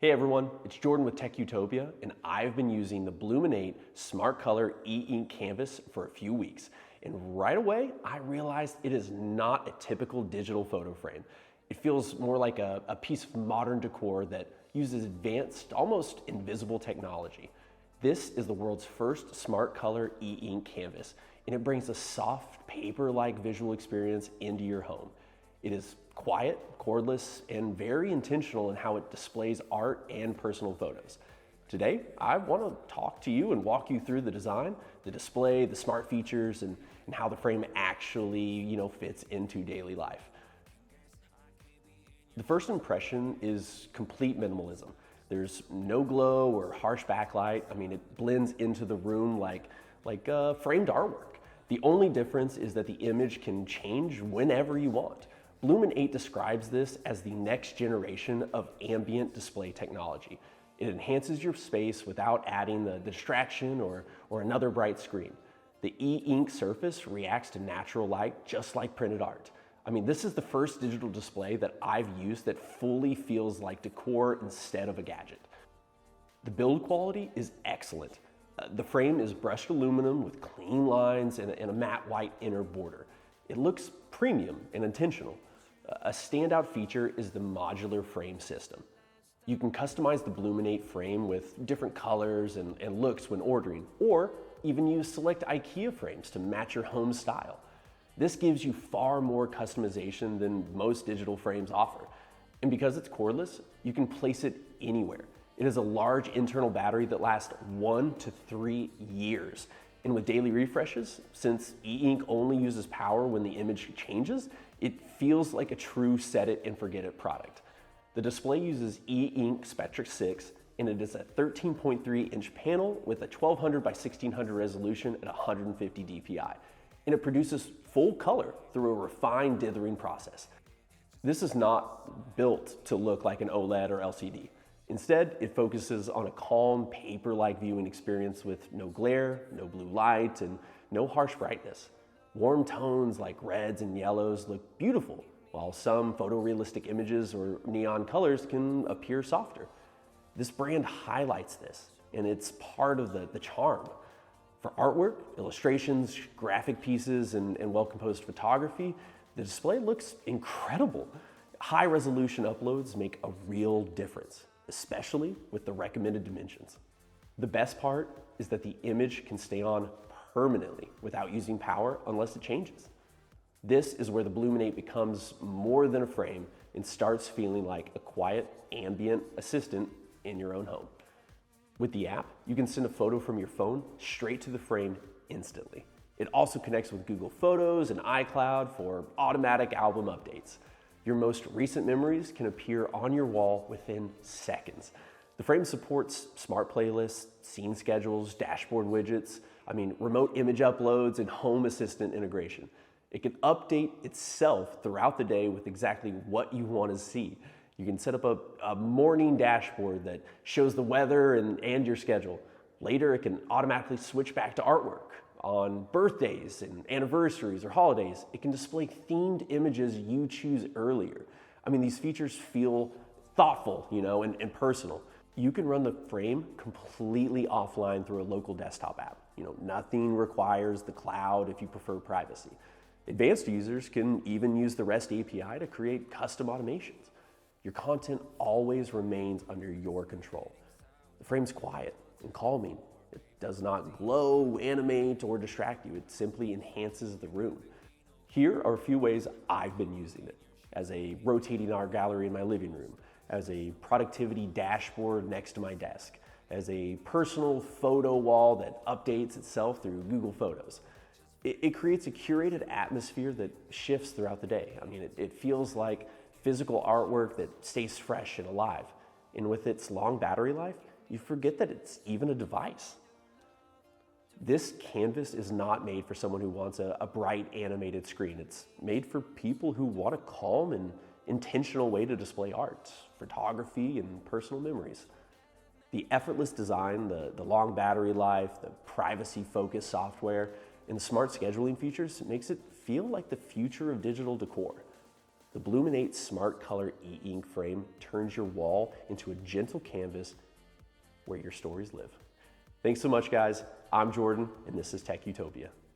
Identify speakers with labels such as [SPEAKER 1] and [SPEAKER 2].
[SPEAKER 1] Hey everyone, it's Jordan with Tech Utopia, and I've been using the Blumin8 Smart Color E-Ink canvas for a few weeks. And right away, I realized it is not a typical digital photo frame. It feels more like a piece of modern decor that uses advanced, almost invisible technology. This is the world's first Smart Color E-Ink canvas, and it brings a soft, paper-like visual experience into your home. It is quiet, cordless, and very intentional in how it displays art and personal photos. Today, I want to talk to you and walk you through the design, the display, the smart features, and how the frame actually, fits into daily life. The first impression is complete minimalism. There's no glow or harsh backlight. It blends into the room like framed artwork. The only difference is that the image can change whenever you want. BLOOMIN8 describes this as the next generation of ambient display technology. It enhances your space without adding the distraction or another bright screen. The E-Ink surface reacts to natural light just like printed art. This is the first digital display that I've used that fully feels like decor instead of a gadget. The build quality is excellent. The frame is brushed aluminum with clean lines and a matte white inner border. It looks premium and intentional. A standout feature is the modular frame system. You can customize the Bluminate frame with different colors and looks when ordering, or even use select IKEA frames to match your home style. This gives you far more customization than most digital frames offer. And because it's cordless, you can place it anywhere. It has a large internal battery that lasts 1 to 3 years. And with daily refreshes, since E-Ink only uses power when the image changes, it feels like a true set it and forget it product. The display uses E-Ink Spectrix 6, and it is a 13.3 inch panel with a 1200 by 1600 resolution at 150 DPI. And it produces full color through a refined dithering process. This is not built to look like an OLED or LCD. Instead, it focuses on a calm, paper-like viewing experience with no glare, no blue light, and no harsh brightness. Warm tones like reds and yellows look beautiful, while some photorealistic images or neon colors can appear softer. This brand highlights this, and it's part of the charm. For artwork, illustrations, graphic pieces, and well-composed photography, the display looks incredible. High-resolution uploads make a real difference, especially with the recommended dimensions. The best part is that the image can stay on permanently without using power unless it changes. This is where the Bluminate becomes more than a frame and starts feeling like a quiet, ambient assistant in your own home. With the app, you can send a photo from your phone straight to the frame instantly. It also connects with Google Photos and iCloud for automatic album updates. Your most recent memories can appear on your wall within seconds. The frame supports smart playlists, scene schedules, dashboard widgets, remote image uploads, and home assistant integration. It can update itself throughout the day with exactly what you want to see. You can set up a morning dashboard that shows the weather and your schedule. Later, it can automatically switch back to artwork. On birthdays and anniversaries or holidays, it can display themed images you choose earlier. These features feel thoughtful, and personal. You can run the frame completely offline through a local desktop app. Nothing requires the cloud if you prefer privacy. Advanced users can even use the REST API to create custom automations. Your content always remains under your control. The frame's quiet and calming. It does not glow, animate, or distract you. It simply enhances the room. Here are a few ways I've been using it: as a rotating art gallery in my living room, as a productivity dashboard next to my desk, as a personal photo wall that updates itself through Google Photos. It creates a curated atmosphere that shifts throughout the day. It feels like physical artwork that stays fresh and alive. And with its long battery life, you forget that it's even a device. This canvas is not made for someone who wants a bright animated screen. It's made for people who want a calm and intentional way to display art, photography, and personal memories. The effortless design, the long battery life, the privacy-focused software, and the smart scheduling features makes it feel like the future of digital decor. The Bluminate Smart Color e-ink frame turns your wall into a gentle canvas where your stories live. Thanks so much, guys. I'm Jordan, and this is Tech Utopia.